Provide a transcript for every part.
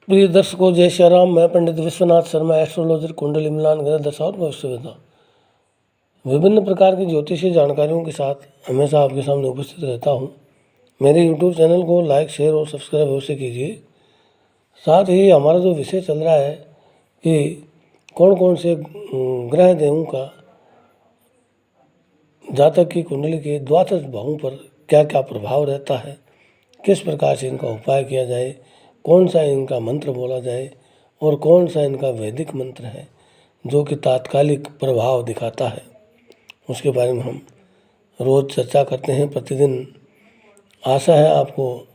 प्रिय दर्शकों, जय श्री राम। मैं पंडित विश्वनाथ शर्मा, एस्ट्रोलॉजर, कुंडली मिलान, ग्रह दशा और भविष्यवेता, विभिन्न प्रकार की ज्योतिषीय जानकारियों के साथ हमेशा आपके सामने उपस्थित रहता हूँ। मेरे YouTube चैनल को लाइक, शेयर और सब्सक्राइब अवश्य कीजिए। साथ ही हमारा जो विषय चल रहा है कि कौन कौन से ग्रह देवों का जातक की कुंडली के द्वादश भावों पर क्या क्या प्रभाव रहता है, किस प्रकार से इनका उपाय किया जाए, कौन सा इनका मंत्र बोला जाए और कौन सा इनका वैदिक मंत्र है जो कि तात्कालिक प्रभाव दिखाता है, उसके बारे में हम रोज़ चर्चा करते हैं प्रतिदिन। आशा है आपको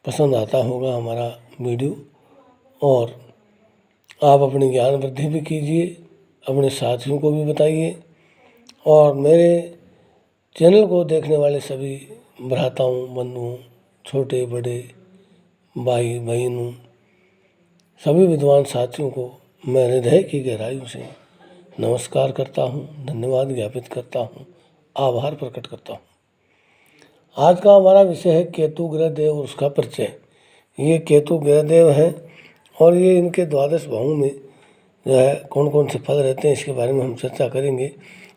पसंद आता होगा हमारा वीडियो और आप अपनी ज्ञान वृद्धि भी कीजिए, अपने साथियों को भी बताइए और मेरे चैनल को देखने वाले सभी भ्राताओं, बंधुओं, छोटे बड़े भाई बहनों, सभी विद्वान साथियों को मैं हृदय की गहराइयों से नमस्कार करता हूँ, धन्यवाद ज्ञापित करता हूँ, आभार प्रकट करता हूँ। आज का हमारा विषय है केतु ग्रह देव और उसका परिचय। ये केतु ग्रह देव हैं और ये इनके द्वादश भावों में जो है कौन कौन से फल रहते हैं इसके बारे में हम चर्चा करेंगे।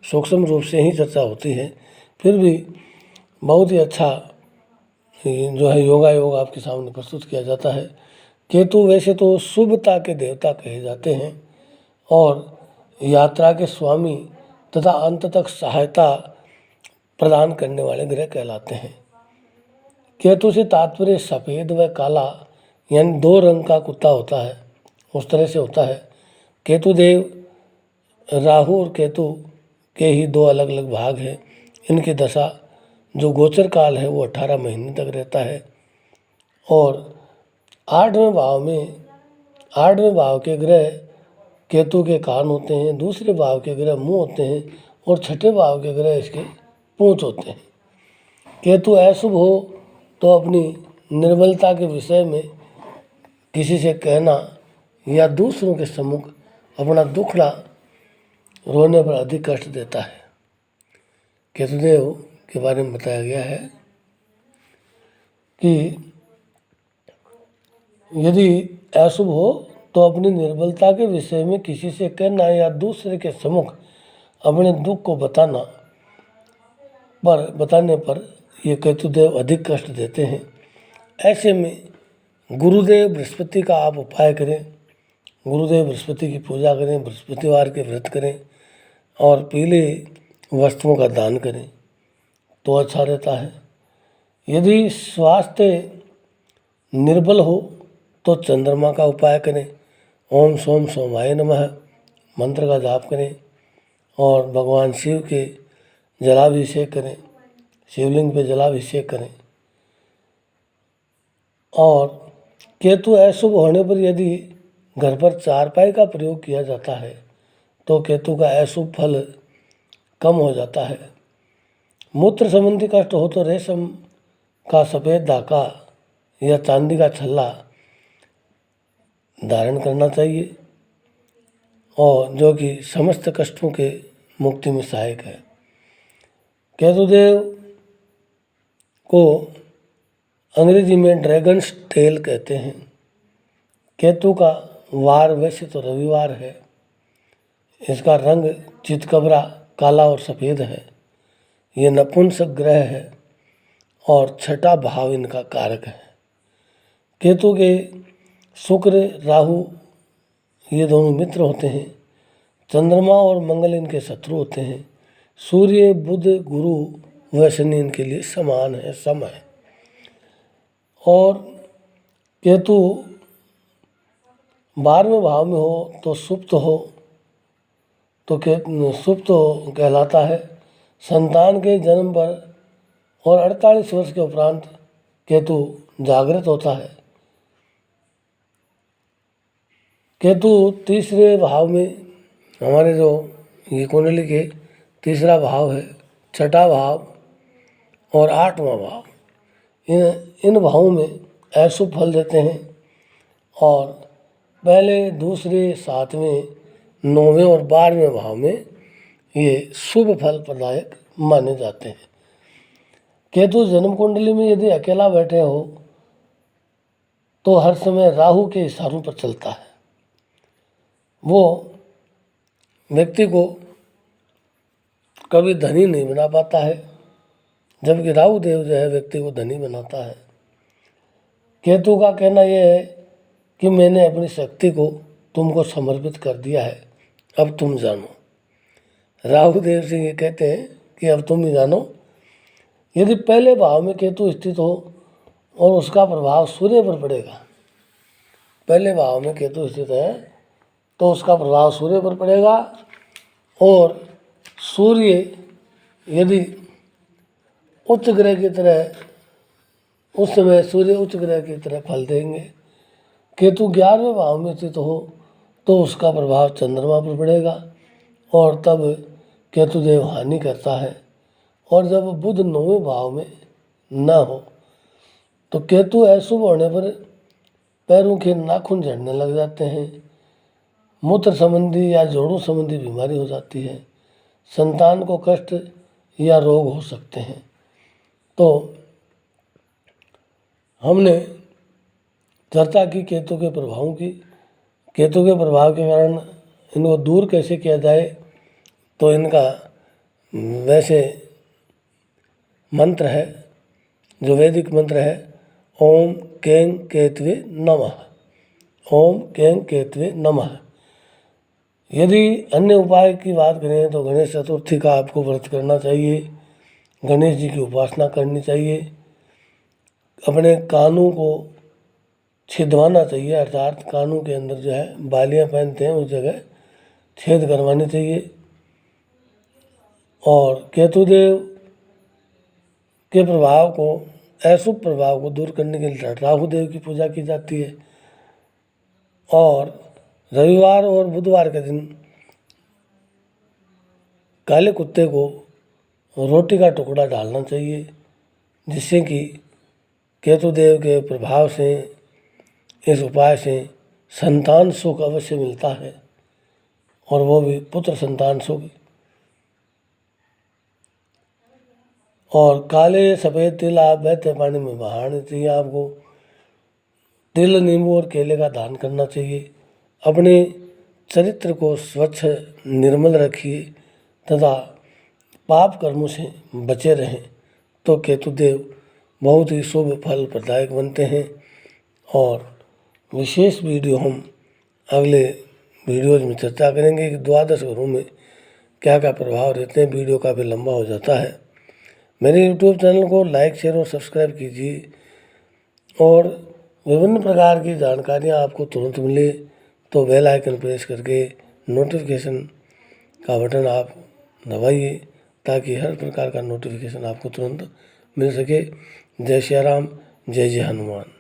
सूक्ष्म रूप से ही चर्चा होती है, फिर भी बहुत ही अच्छा जो है योग आपके सामने प्रस्तुत किया जाता है। केतु वैसे तो शुभता के देवता कहे जाते हैं और यात्रा के स्वामी तथा अंत तक सहायता प्रदान करने वाले ग्रह कहलाते हैं। केतु से तात्पर्य सफ़ेद व काला यानी दो रंग का कुत्ता होता है, उस तरह से होता है। केतु देव राहु और केतु के ही दो अलग अलग भाग हैं। इनकी दशा जो गोचर काल है वो 18 महीने तक रहता है और 8वें भाव के ग्रह केतु के कान होते हैं, दूसरे भाव के ग्रह मुंह होते हैं और छठे भाव के ग्रह इसके पूंछ होते हैं। केतु अशुभ हो तो अपनी निर्बलता के विषय में किसी से कहना या दूसरों के सम्मुख अपना दुखड़ा रोने पर अधिक कष्ट देता है। केतुदेव के बारे में बताया गया है कि यदि अशुभ हो तो अपनी निर्बलता के विषय में किसी से कहना या दूसरे के सम्मुख अपने दुख को बताने पर ये केतुदेव अधिक कष्ट देते हैं। ऐसे में गुरुदेव बृहस्पति का आप उपाय करें, गुरुदेव बृहस्पति की पूजा करें, बृहस्पतिवार के व्रत करें और पीले वस्त्रों का दान करें तो अच्छा रहता है। यदि स्वास्थ्य निर्बल हो तो चंद्रमा का उपाय करें, ओम सोम सोमाय नमः मंत्र का जाप करें और भगवान शिव के जलाभिषेक करें, शिवलिंग पे जलाभिषेक करें। और केतु अशुभ होने पर यदि घर पर चारपाई का प्रयोग किया जाता है तो केतु का अशुभ फल कम हो जाता है। मूत्र संबंधी कष्ट हो तो रेशम का सफ़ेद धागा या चांदी का छल्ला धारण करना चाहिए और जो कि समस्त कष्टों के मुक्ति में सहायक है। केतुदेव को अंग्रेजी में ड्रैगन्स टेल कहते हैं। केतु का वार वैसे तो रविवार है। इसका रंग चितकबरा काला और सफ़ेद है। ये नपुंसक ग्रह है और छठा भाव इनका कारक है। केतु के शुक्र राहु ये दोनों मित्र होते हैं। चंद्रमा और मंगल इनके शत्रु होते हैं। सूर्य बुध गुरु व शनि इनके लिए समान है, सम है। और केतु 12वें भाव में हो तो सुप्त हो तो सुप्त कहलाता है। संतान के जन्म पर और 48 वर्ष के उपरांत केतु जागृत होता है। केतु तीसरे भाव में हमारे जो ये कुंडली के तीसरा भाव है, छठा भाव और 8वां भाव, इन भावों में अशुभ फल देते हैं और पहले, दूसरे, 7वें, 9वें और 12वें भाव में ये शुभ फल प्रदायक माने जाते हैं। केतु जन्म कुंडली में यदि अकेला बैठे हो तो हर समय राहु के इशारों पर चलता है। वो व्यक्ति को कभी धनी नहीं बना पाता है, जबकि राहु देव जो है व्यक्ति को धनी बनाता है। केतु का कहना यह है कि मैंने अपनी शक्ति को तुमको समर्पित कर दिया है, अब तुम जानो। राहु देव से ये कहते हैं कि अब तुम ही जानो। यदि पहले भाव में केतु स्थित हो और उसका प्रभाव सूर्य पर पड़ेगा, पहले भाव में केतु स्थित है तो उसका प्रभाव सूर्य पर पड़ेगा, और सूर्य यदि उच्च ग्रह की तरह, उस समय सूर्य उच्च ग्रह की तरह फल देंगे। केतु 11वें भाव में स्थित हो तो उसका प्रभाव चंद्रमा पर पड़ेगा, और तब केतुदेव हानि करता है। और जब बुध 9वें भाव में न हो तो केतु अशुभ होने पर पैरों के नाखून झड़ने लग जाते हैं, मूत्र संबंधी या जोड़ों संबंधी बीमारी हो जाती है, संतान को कष्ट या रोग हो सकते हैं। तो हमने चर्चा की केतु के प्रभावों की। केतु के प्रभाव के कारण इनको दूर कैसे किया जाए, तो इनका वैसे मंत्र है, जो वैदिक मंत्र है, ओम कें केतवे नमः, ओम कें केतवे नमः। यदि अन्य उपाय की बात करें तो गणेश चतुर्थी का आपको व्रत करना चाहिए, गणेश जी की उपासना करनी चाहिए, अपने कानों को छिदवाना चाहिए, अर्थात कानों के अंदर जो है बालियां पहनते हैं उस जगह छेद करवानी चाहिए। और केतुदेव के प्रभाव को, अशुभ प्रभाव को दूर करने के लिए राहु देव की पूजा की जाती है। और रविवार और बुधवार के दिन काले कुत्ते को रोटी का टुकड़ा डालना चाहिए, जिससे कि केतुदेव के प्रभाव से, इस उपाय से संतान सुख अवश्य मिलता है, और वो भी पुत्र संतान सुख। और काले सफ़ेद तिल आप बहते पानी में बहाने चाहिए। आपको तिल, नींबू और केले का दान करना चाहिए। अपने चरित्र को स्वच्छ निर्मल रखिए तथा पाप कर्मों से बचे रहें, तो केतुदेव बहुत ही शुभ फल प्रदायक बनते हैं। और विशेष वीडियो हम अगले वीडियोज में चर्चा करेंगे कि द्वादश घरों में क्या क्या प्रभाव रहते हैं। वीडियो काफ़ी लंबा हो जाता है। मेरे यूट्यूब चैनल को लाइक, शेयर और सब्सक्राइब कीजिए, और विभिन्न प्रकार की जानकारियाँ आपको तुरंत मिले तो बेल आइकन प्रेस करके नोटिफिकेशन का बटन आप दबाइए, ताकि हर प्रकार का नोटिफिकेशन आपको तुरंत मिल सके। जय श्री राम, जय जय हनुमान।